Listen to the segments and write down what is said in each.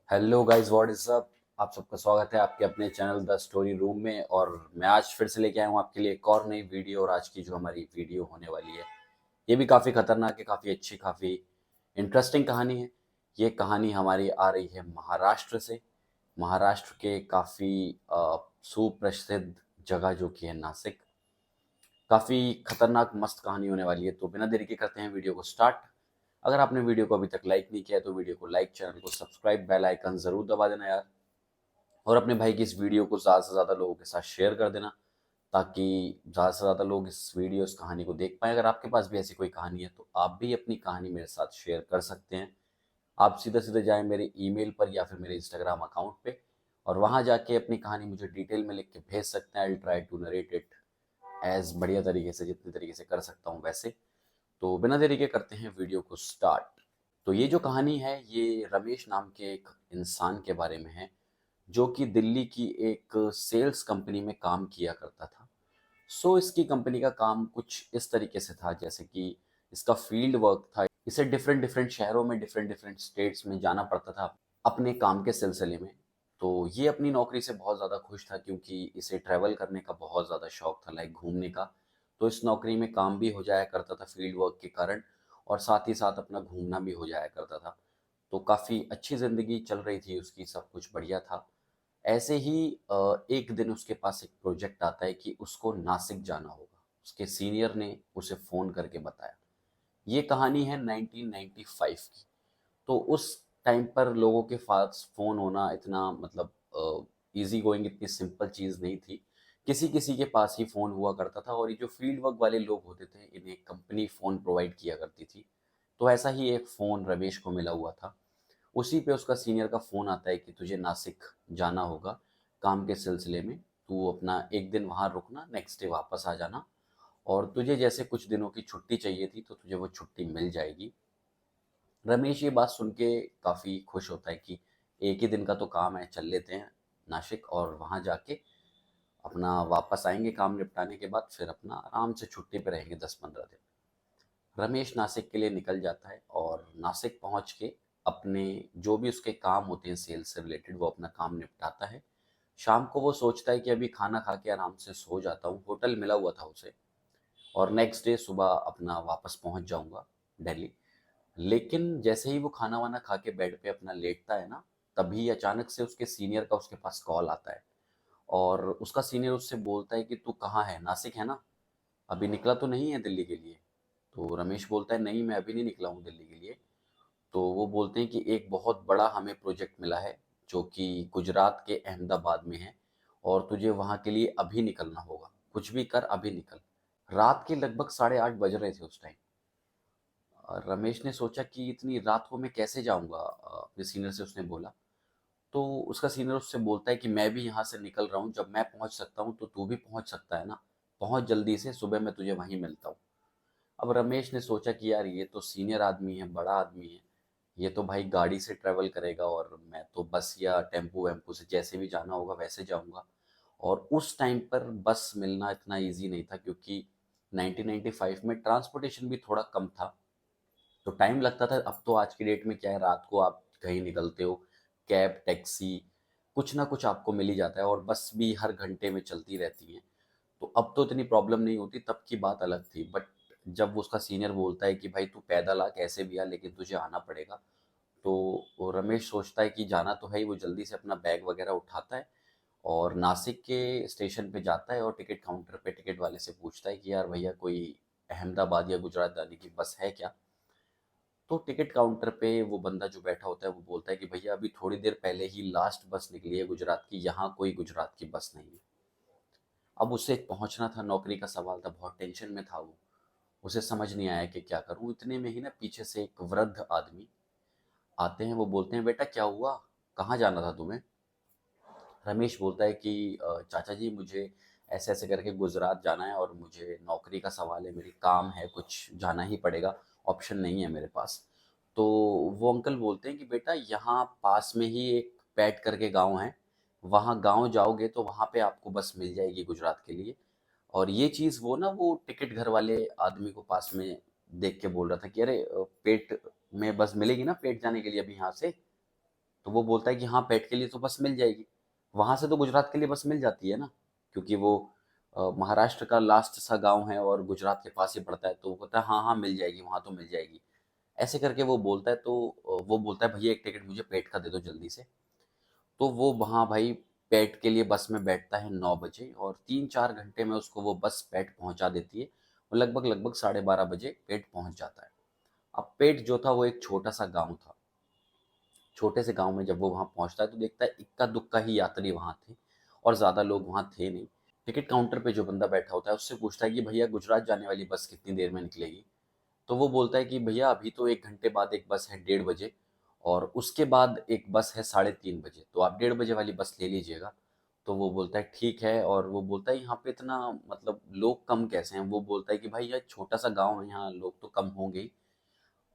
Hello guys, what is up. आप सबका स्वागत है आपके अपने चैनल द स्टोरी रूम में। और मैं आज फिर से लेके आया हूँ आपके लिए एक और नई वीडियो। और आज की जो हमारी वीडियो होने वाली है ये भी काफ़ी खतरनाक है, काफ़ी अच्छी, काफ़ी इंटरेस्टिंग कहानी है। ये कहानी हमारी आ रही है महाराष्ट्र से। महाराष्ट्र के काफ़ी सुप्रसिद्ध जगह जो कि है नासिक। काफ़ी खतरनाक मस्त कहानी होने वाली है। तो बिना देरी के करते हैं वीडियो को स्टार्ट। अगर आपने वीडियो को अभी तक लाइक नहीं किया है तो वीडियो को लाइक, चैनल को सब्सक्राइब, बेल आइकन ज़रूर दबा देना यार। और अपने भाई की इस वीडियो को ज़्यादा से ज़्यादा लोगों के साथ शेयर कर देना, ताकि ज़्यादा से ज़्यादा लोग इस कहानी को देख पाएँ। अगर आपके पास भी ऐसी कोई कहानी है तो आप भी अपनी कहानी मेरे साथ शेयर कर सकते हैं। आप सीधे-सीधे जाएँ मेरे ईमेल पर या फिर मेरे इंस्टाग्राम अकाउंट पे, और वहाँ जाके अपनी कहानी मुझे डिटेल में लिख के भेज सकते हैं। I will try to narrate it as बढ़िया तरीके से, जितने तरीके से कर सकता हूँ वैसे। तो बिना देरी के करते हैं वीडियो को स्टार्ट। तो ये जो कहानी है ये रमेश नाम के एक इंसान के बारे में है, जो कि दिल्ली की एक सेल्स कंपनी में काम किया करता था। इसकी कंपनी का काम कुछ इस तरीके से था, जैसे कि इसका फील्ड वर्क था। इसे डिफरेंट डिफरेंट शहरों में, डिफरेंट डिफरेंट स्टेट्स में जाना पड़ता था अपने काम के सिलसिले में। तो ये अपनी नौकरी से बहुत ज़्यादा खुश था, क्योंकि इसे ट्रैवल करने का बहुत ज़्यादा शौक था, लाइक घूमने का। तो इस नौकरी में काम भी हो जाया करता था फील्ड वर्क के कारण, और साथ ही साथ अपना घूमना भी हो जाया करता था। तो काफ़ी अच्छी ज़िंदगी चल रही थी उसकी, सब कुछ बढ़िया था। ऐसे ही एक दिन उसके पास एक प्रोजेक्ट आता है कि उसको नासिक जाना होगा। उसके सीनियर ने उसे फ़ोन करके बताया। ये कहानी है 1995 की। तो उस टाइम पर लोगों के पास फ़ोन होना इतना मतलब ईज़ी गोइंग, इतनी सिंपल चीज़ नहीं थी। किसी-किसी के पास ही फ़ोन हुआ करता था, और ये जो फील्ड वर्क वाले लोग होते थे, इन्हें कंपनी फ़ोन प्रोवाइड किया करती थी। तो ऐसा ही एक फ़ोन रमेश को मिला हुआ था। उसी पे उसका सीनियर का फ़ोन आता है कि तुझे नासिक जाना होगा काम के सिलसिले में। तू अपना 1 दिन वहाँ रुकना, नेक्स्ट डे वापस आ जाना, और तुझे जैसे कुछ दिनों की छुट्टी चाहिए थी तो तुझे वो छुट्टी मिल जाएगी। रमेश ये बात सुन के काफ़ी खुश होता है कि एक ही दिन का तो काम है, चल लेते हैं नासिक, और वहाँ जाके अपना वापस आएँगे काम निपटाने के बाद, फिर अपना आराम से छुट्टी पे रहेंगे 10-15 दिन। रमेश नासिक के लिए निकल जाता है, और नासिक पहुँच के अपने जो भी उसके काम होते हैं सेल्स से रिलेटेड, वो अपना काम निपटाता है। शाम को वो सोचता है कि अभी खाना खा के आराम से सो जाता हूँ, होटल मिला हुआ था उसे, और नेक्स्ट डे सुबह अपना वापस पहुँच जाऊँगा दिल्ली। लेकिन जैसे ही वो खाना वाना खा के बेड पे अपना लेटता है ना, तभी अचानक से उसके सीनियर का उसके पास कॉल आता है। और उसका सीनियर उससे बोलता है कि तू कहाँ है, नासिक है ना, अभी निकला तो नहीं है दिल्ली के लिए। तो रमेश बोलता है नहीं, मैं अभी नहीं निकला हूँ दिल्ली के लिए। तो वो बोलते हैं कि एक बहुत बड़ा हमें प्रोजेक्ट मिला है, जो कि गुजरात के अहमदाबाद में है, और तुझे वहाँ के लिए अभी निकलना होगा। कुछ भी कर, अभी निकल। रात के लगभग 8:30 बज रहे थे उस टाइम। रमेश ने सोचा कि इतनी रात को मैं कैसे जाऊँगा, अपने सीनियर से उसने बोला। तो उसका सीनियर उससे बोलता है कि मैं भी यहाँ से निकल रहा हूँ, जब मैं पहुँच सकता हूँ तो तू भी पहुँच सकता है ना, पहुँच जल्दी से, सुबह मैं तुझे वहीं मिलता हूँ। अब रमेश ने सोचा कि यार ये तो सीनियर आदमी है, बड़ा आदमी है, ये तो भाई गाड़ी से ट्रैवल करेगा, और मैं तो बस या टेम्पो वेम्पो से जैसे भी जाना होगा वैसे जाऊँगा। और उस टाइम पर बस मिलना इतना ईज़ी नहीं था, क्योंकि 1995 में ट्रांसपोर्टेशन भी थोड़ा कम था, तो टाइम लगता था। अब तो आज की डेट में क्या है, रात को आप कहीं निकलते हो, कैब, टैक्सी, कुछ ना कुछ आपको मिल ही जाता है, और बस भी हर घंटे में चलती रहती हैं। तो अब तो इतनी प्रॉब्लम नहीं होती, तब की बात अलग थी। बट जब उसका सीनियर बोलता है कि भाई तू पैदल आ, कैसे भी आ, लेकिन तुझे आना पड़ेगा, तो वो रमेश सोचता है कि जाना तो है ही। वो जल्दी से अपना बैग वगैरह उठाता है, और नासिक के स्टेशन पे जाता है, और टिकट काउंटर पे टिकट वाले से पूछता है कि यार भैया कोई अहमदाबाद या गुजरात जाने की बस है क्या। तो टिकट काउंटर पे वो बंदा जो बैठा होता है वो बोलता है कि भैया अभी थोड़ी देर पहले ही लास्ट बस निकली है गुजरात की, यहाँ कोई गुजरात की बस नहीं है। अब उसे पहुंचना था, नौकरी का सवाल था, बहुत टेंशन में था वो। उसे समझ नहीं आया कि क्या करूं। इतने में ही ना पीछे से एक वृद्ध आदमी आते हैं। वो बोलते हैं बेटा क्या हुआ, कहाँ जाना था तुम्हें। रमेश बोलता है कि चाचा जी मुझे ऐसे ऐसे करके गुजरात जाना है, और मुझे नौकरी का सवाल है, मेरी काम है, कुछ जाना ही पड़ेगा, ऑप्शन नहीं है मेरे पास। तो वो अंकल बोलते हैं कि बेटा यहाँ पास में ही एक पैट करके गांव है, वहाँ गांव जाओगे तो वहाँ पे आपको बस मिल जाएगी गुजरात के लिए। और ये चीज़ वो ना, वो टिकट घर वाले आदमी को पास में देख के बोल रहा था कि अरे पेट में बस मिलेगी ना, पेट जाने के लिए अभी यहाँ से। तो वो बोलता है कि हाँ, पेट के लिए तो बस मिल जाएगी। वहाँ से तो गुजरात के लिए बस मिल जाती है ना, क्योंकि वो महाराष्ट्र का लास्ट सा गाँव है और गुजरात के पास ही पड़ता है। तो वो कहता है हाँ, हाँ, मिल जाएगी, वहाँ तो मिल जाएगी। ऐसे करके वो बोलता है, तो वो बोलता है भैया एक टिकट मुझे पेट का दे दो जल्दी से। तो वो वहाँ भाई पेट के लिए बस में बैठता है 9 बजे और 3-4 घंटे में उसको वो बस पेट पहुँचा देती है और लगभग 12:30 बजे पेट पहुँच जाता है। अब पेट जो था वो एक छोटा-सा गाँव था। छोटे से गाँव में जब वो वहाँ पहुँचता है तो देखता है इक्का-दुक्का ही यात्री वहाँ थे और ज़्यादा लोग वहाँ थे नहीं। टिकट काउंटर पे जो बंदा बैठा होता है उससे पूछता है कि भैया गुजरात जाने वाली बस कितनी देर में निकलेगी? तो वो बोलता है कि भैया अभी तो 1 घंटे बाद एक बस है 1:30 बजे और उसके बाद एक बस है 3:30 बजे, तो आप 1:30 बजे वाली बस ले लीजिएगा। तो वो बोलता है ठीक है, और वो बोलता है यहाँ पे इतना मतलब लोग कम कैसे हैं? वो बोलता है कि भाई ये छोटा-सा गाँव है, यहाँ लोग तो कम होंगे ही।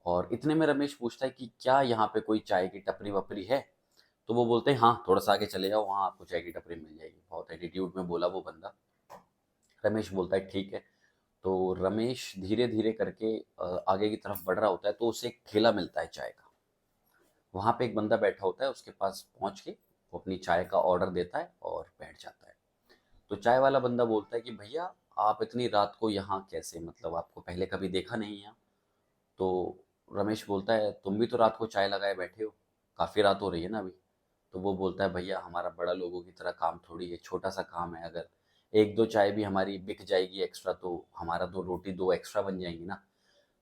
और इतने में रमेश पूछता है कि क्या यहाँ पे कोई चाय की टपरी-वपरी है? तो वो बोलते हैं हाँ, थोड़ा-सा आगे चले जाओ, वहाँ आपको चाय की टपरी मिल जाएगी। बहुत एटीट्यूड में बोला वो बंदा। रमेश बोलता है ठीक है। तो रमेश धीरे-धीरे करके आगे की तरफ बढ़ रहा होता है तो उसे एक ठेला मिलता है चाय का। वहाँ पे एक बंदा बैठा होता है, उसके पास पहुँच के वो अपनी चाय का ऑर्डर देता है और बैठ जाता है। तो चाय वाला बंदा बोलता है कि भैया आप इतनी रात को यहाँ कैसे? मतलब आपको पहले कभी देखा नहीं यहाँ? तो रमेश बोलता है तुम भी तो रात को चाय लगाए बैठे हो, काफ़ी रात हो रही है ना अभी। तो वो बोलता है भैया हमारा बड़ा लोगों की तरह काम थोड़ी है, छोटा सा काम है। अगर एक दो चाय भी हमारी बिक जाएगी एक्स्ट्रा तो हमारा दो रोटी दो एक्स्ट्रा बन जाएंगी ना,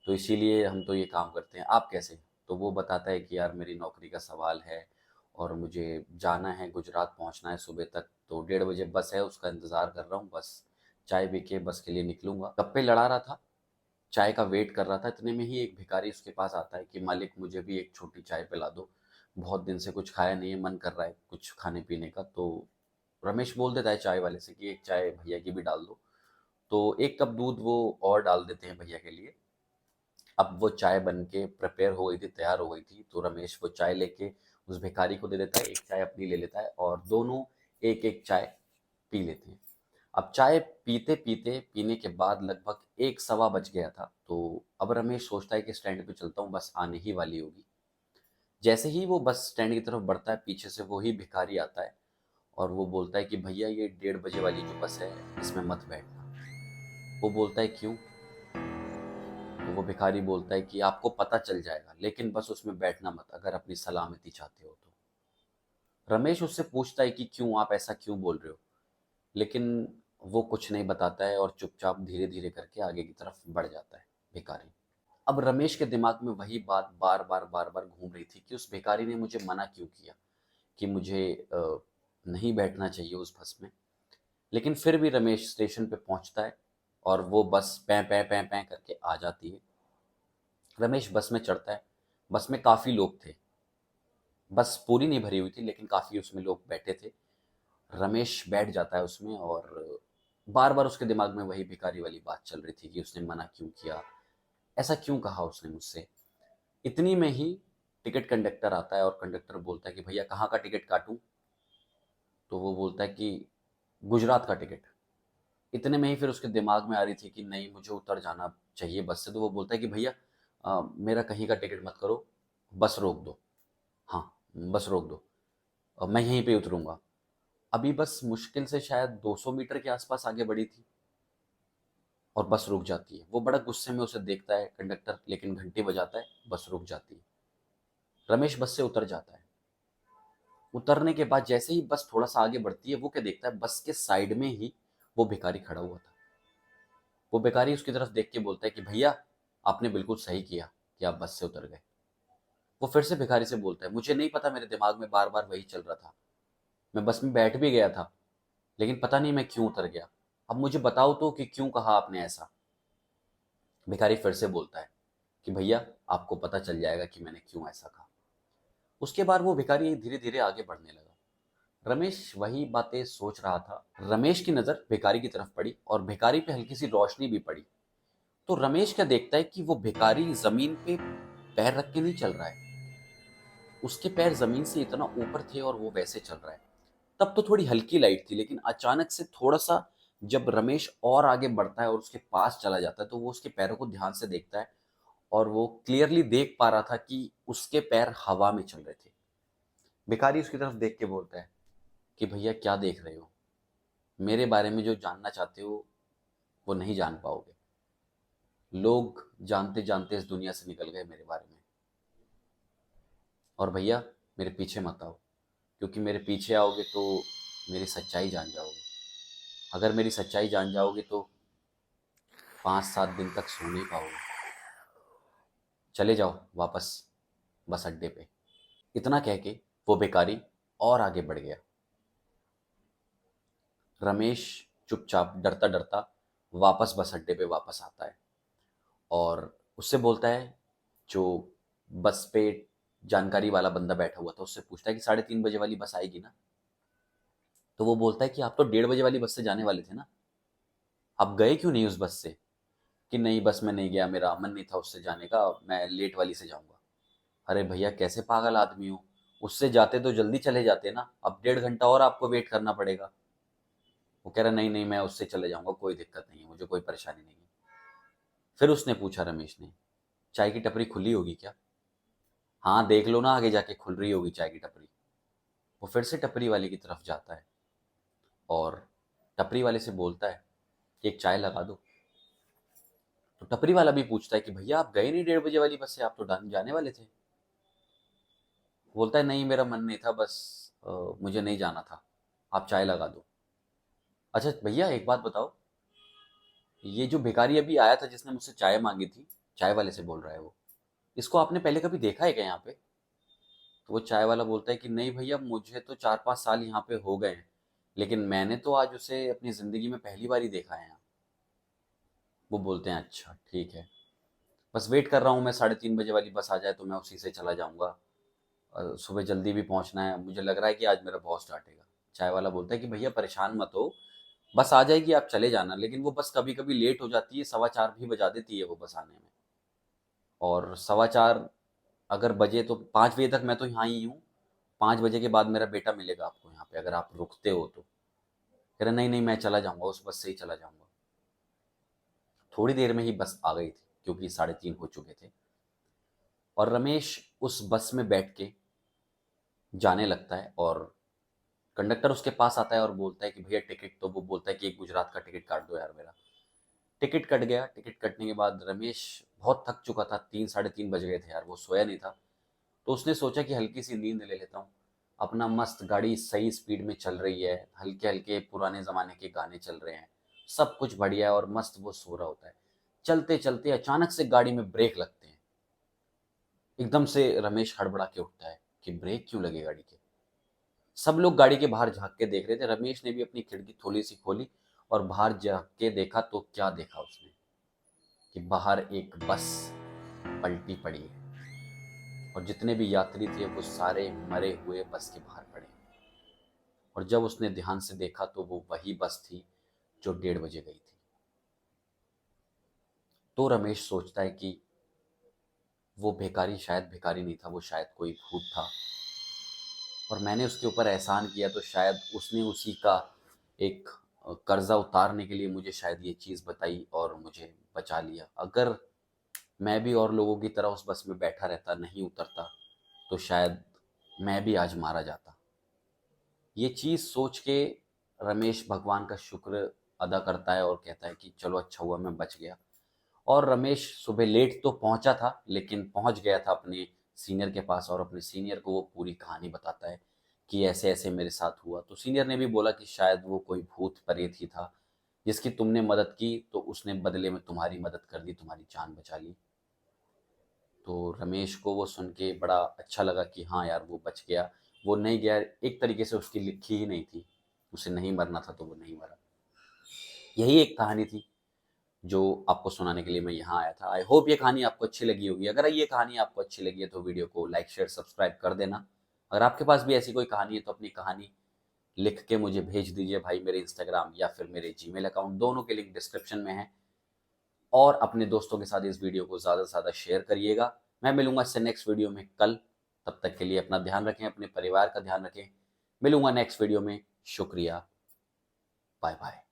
तो इसीलिए हम तो ये काम करते हैं। आप कैसे? तो वो बताता है कि यार मेरी नौकरी का सवाल है और मुझे जाना है, गुजरात पहुंचना है सुबह तक, तो 1:30 बजे बस है, उसका इंतज़ार कर रहा हूँ। बस चाय पी के बस के लिए निकलूंगा। गप्पे लड़ा रहा था, चाय का वेट कर रहा था, इतने में ही एक भिखारी उसके पास आता है कि मालिक मुझे भी एक छोटी चाय पिला दो, बहुत दिन से कुछ खाया नहीं है, मन कर रहा है कुछ खाने पीने का। तो रमेश बोल देता है चाय वाले से कि एक चाय भैया की भी डाल दो। तो 1 कप दूध वो और डाल देते हैं भैया के लिए। अब वो चाय बन के प्रिपेयर हो गई थी, तैयार हो गई थी, तो रमेश वो चाय लेके उस भिखारी को दे देता है, एक चाय अपनी ले लेता है और दोनों एक एक चाय पी लेते हैं। अब चाय पीते पीते पीने के बाद लगभग 1 सवा बज गया था, तो अब रमेश सोचता है कि स्टैंड पे चलता हूँ, बस आने ही वाली होगी। जैसे ही वो बस स्टैंड की तरफ बढ़ता है पीछे से वही भिखारी आता है और वो बोलता है कि भैया ये 1:30 बजे वाली जो बस है इसमें मत बैठना। वो बोलता है क्यों? तो वो भिखारी बोलता है कि आपको पता चल जाएगा, लेकिन बस उसमें बैठना मत अगर अपनी सलामती चाहते हो तो। रमेश उससे पूछता है कि क्यों, आप ऐसा क्यों बोल रहे हो? लेकिन वो कुछ नहीं बताता है और चुपचाप धीरे धीरे करके आगे की तरफ बढ़ जाता है भिखारी। अब रमेश के दिमाग में वही बात बार बार घूम रही थी कि उस भिखारी ने मुझे मना क्यों किया कि मुझे नहीं बैठना चाहिए उस बस में। लेकिन फिर भी रमेश स्टेशन पे पहुंचता है और वो बस पैं पैं पैं पैं करके आ जाती है। रमेश बस में चढ़ता है। बस में काफ़ी लोग थे। बस पूरी नहीं भरी हुई थी लेकिन काफ़ी उसमें लोग बैठे थे। रमेश बैठ जाता है उसमें और बार बार उसके दिमाग में वही भिखारी वाली बात चल रही थी कि उसने मना क्यों किया, ऐसा क्यों कहा उसने मुझसे। इतनी में ही टिकट कंडक्टर आता है और कंडक्टर बोलता है कि भैया कहाँ का टिकट काटूं? तो वो बोलता है कि गुजरात का टिकट। इतने में ही फिर उसके दिमाग में आ रही थी कि नहीं मुझे उतर जाना चाहिए बस से, तो वो बोलता है कि भैया मेरा कहीं का टिकट मत करो, बस रोक दो। हाँ, बस रोक दो और मैं यहीं पे उतरूंगा। अभी बस मुश्किल से शायद 200 मीटर के आसपास आगे बढ़ी थी और बस रुक जाती है। वो बड़ा गुस्से में उसे देखता है कंडक्टर, लेकिन घंटी बजाता है, बस रुक जाती है। रमेश बस से उतर जाता है। उतरने के बाद जैसे ही बस थोड़ा सा आगे बढ़ती है वो क्या देखता है, बस के साइड में ही वो भिखारी खड़ा हुआ था। वो भिखारी उसकी तरफ देख के बोलता है कि भैया आपने बिल्कुल सही किया कि आप बस से उतर गए। वो फिर से भिखारी से बोलता है मुझे नहीं पता, मेरे दिमाग में बार बार वही चल रहा था, मैं बस में बैठ भी गया था लेकिन पता नहीं मैं क्यों उतर गया। अब मुझे बताओ तो कि क्यों कहा आपने ऐसा? भिखारी फिर से बोलता है कि भैया आपको पता चल जाएगा कि मैंने क्यों ऐसा कहा। उसके बाद वो भिखारी धीरे धीरे आगे बढ़ने लगा। रमेश वही बातें सोच रहा था। रमेश की नजर भिखारी की तरफ पड़ी और भिखारी पे हल्की सी रोशनी भी पड़ी। तो रमेश क्या देखता है कि वो भिखारी जमीन पे पैर रख के नहीं चल रहा है, उसके पैर जमीन से इतना ऊपर थे और वो वैसे चल रहा है। तब तो थोड़ी हल्की लाइट थी लेकिन अचानक से थोड़ा सा जब रमेश और आगे बढ़ता है और उसके पास चला जाता है तो वो उसके पैरों को ध्यान से देखता है और वो क्लियरली देख पा रहा था कि उसके पैर हवा में चल रहे थे। भिखारी उसकी तरफ देख के बोलता है कि भैया क्या देख रहे हो, मेरे बारे में जो जानना चाहते हो वो नहीं जान पाओगे। लोग जानते जानते इस दुनिया से निकल गए मेरे बारे में। और भैया मेरे पीछे मत आओ, क्योंकि मेरे पीछे आओगे तो मेरी सच्चाई जान जाओगे। अगर मेरी सच्चाई जान जाओगे तो 5-7 दिन तक सो नहीं पाओगे। चले जाओ वापस बस अड्डे पे। इतना कह के वो भिखारी और आगे बढ़ गया। रमेश चुपचाप डरता डरता वापस बस अड्डे पे वापस आता है और उससे बोलता है, जो बस पे जानकारी वाला बंदा बैठा हुआ था उससे पूछता है कि 3:30 बजे वाली बस आएगी ना। तो वो बोलता है कि आप तो 1:30 बजे वाली बस से जाने वाले थे ना, आप गए क्यों नहीं उस बस से? कि नहीं बस मैं नहीं गया, मेरा मन नहीं था उससे जाने का, मैं लेट वाली से जाऊंगा। अरे भैया कैसे पागल आदमी हो, उससे जाते तो जल्दी चले जाते ना, अब 1.5 घंटा और आपको वेट करना पड़ेगा। वो कह रहा नहीं नहीं मैं उससे चले जाऊंगा, कोई दिक्कत नहीं है, मुझे कोई परेशानी नहीं है। फिर उसने पूछा रमेश ने, चाय की टपरी खुली होगी क्या? हाँ देख लो ना आगे जाके खुल रही होगी चाय की टपरी। वो फिर से टपरी वाले की तरफ जाता है और टपरी वाले से बोलता है कि एक चाय लगा दो। तो टपरी वाला भी पूछता है कि भैया आप गए नहीं 1:30 बजे वाली बस से, आप तो जाने वाले थे। बोलता है नहीं मेरा मन नहीं था, बस मुझे नहीं जाना था, आप चाय लगा दो। अच्छा भैया एक बात बताओ, ये जो भिखारी अभी आया था जिसने मुझसे चाय मांगी थी, चाय वाले से बोल रहा है वो, इसको आपने पहले कभी देखा है क्या यहाँ पे? तो वो चाय वाला बोलता है कि नहीं भैया मुझे तो 4-5 साल यहाँ पे हो गए हैं, लेकिन मैंने तो आज उसे अपनी ज़िंदगी में पहली बार ही देखा है यहाँ। वो बोलते हैं अच्छा ठीक है, बस वेट कर रहा हूँ मैं 3:30 बजे वाली बस आ जाए तो मैं उसी से चला जाऊँगा। सुबह जल्दी भी पहुँचना है, मुझे लग रहा है कि आज मेरा बॉस डांटेगा। चाय वाला बोलता है कि भैया परेशान मत हो, बस आ जाएगी आप चले जाना, लेकिन वो बस कभी कभी लेट हो जाती है, 4:15 भी बजा देती है वो बस आने में। और 4:15 अगर बजे तो 5 बजे तक मैं तो यहाँ ही हूँ, 5 बजे के बाद मेरा बेटा मिलेगा आपको यहाँ पे अगर आप रुकते हो तो। कह रहे नहीं नहीं मैं चला जाऊँगा, उस बस से ही चला जाऊँगा। थोड़ी देर में ही बस आ गई थी क्योंकि 3:30 हो चुके थे। और रमेश उस बस में बैठ के जाने लगता है और कंडक्टर उसके पास आता है और बोलता है कि भैया टिकट। तो वो बोलता है कि एक गुजरात का टिकट काट दो यार मेरा। टिकट कट गया। टिकट कटने के बाद रमेश बहुत थक चुका था, 3-3:30 बज गए थे यार, वो सोया नहीं था। तो उसने सोचा कि हल्की सी नींद ले लेता हूँ। अपना मस्त गाड़ी सही स्पीड में चल रही है, हल्के हल्के पुराने ज़माने के गाने चल रहे हैं, सब कुछ बढ़िया है और मस्त वो सो रहा होता है। चलते चलते अचानक से गाड़ी में ब्रेक लगते हैं। एकदम से रमेश हड़बड़ा के उठता है कि ब्रेक क्यों लगे गाड़ी के। सब लोग गाड़ी के बाहर झांक के देख रहे थे, रमेश ने भी अपनी खिड़की थोड़ी सी खोली और बाहर झांक के देखा तो क्या देखा उसने कि बाहर एक बस पलटी पड़ी है और जितने भी यात्री थे वो सारे मरे हुए बस के बाहर पड़े। और जब उसने ध्यान से देखा तो वो वही बस थी जो 1:30 बजे गई थी। तो रमेश सोचता है कि वो भिखारी शायद भिखारी नहीं था, वो शायद कोई भूत था और मैंने उसके ऊपर एहसान किया तो शायद उसने उसी का एक कर्जा उतारने के लिए मुझे शायद ये चीज़ बताई और मुझे बचा लिया। अगर मैं भी और लोगों की तरह उस बस में बैठा रहता, नहीं उतरता, तो शायद मैं भी आज मारा जाता। ये चीज़ सोच के रमेश भगवान का शुक्र अदा करता है और कहता है कि चलो अच्छा हुआ मैं बच गया। और रमेश सुबह लेट तो पहुंचा था लेकिन पहुंच गया था अपने सीनियर के पास और अपने सीनियर को वो पूरी कहानी बताता है कि ऐसे ऐसे मेरे साथ हुआ। तो सीनियर ने भी बोला कि शायद वो कोई भूत प्रेत ही था जिसकी तुमने मदद की, तो उसने बदले में तुम्हारी मदद कर दी, तुम्हारी जान बचा ली। तो रमेश को वो सुन के बड़ा अच्छा लगा कि हाँ यार वो बच गया, वो नहीं गया। एक तरीके से उसकी लिखी ही नहीं थी, उसे नहीं मरना था तो वो नहीं मरा। यही एक कहानी थी जो आपको सुनाने के लिए मैं यहाँ आया था। आई होप ये कहानी आपको अच्छी लगी होगी। अगर ये कहानी आपको अच्छी लगी है तो वीडियो को लाइक शेयर सब्सक्राइब कर देना। अगर आपके पास भी ऐसी कोई कहानी है तो अपनी कहानी लिख के मुझे भेज दीजिए भाई, मेरे इंस्टाग्राम या फिर मेरे जीमेल अकाउंट, दोनों के लिंक डिस्क्रिप्शन में है। और अपने दोस्तों के साथ इस वीडियो को ज़्यादा से ज़्यादा शेयर करिएगा। मैं मिलूंगा इससे नेक्स्ट वीडियो में कल। तब तक के लिए अपना ध्यान रखें, अपने परिवार का ध्यान रखें। मिलूंगा नेक्स्ट वीडियो में। शुक्रिया। Bye bye.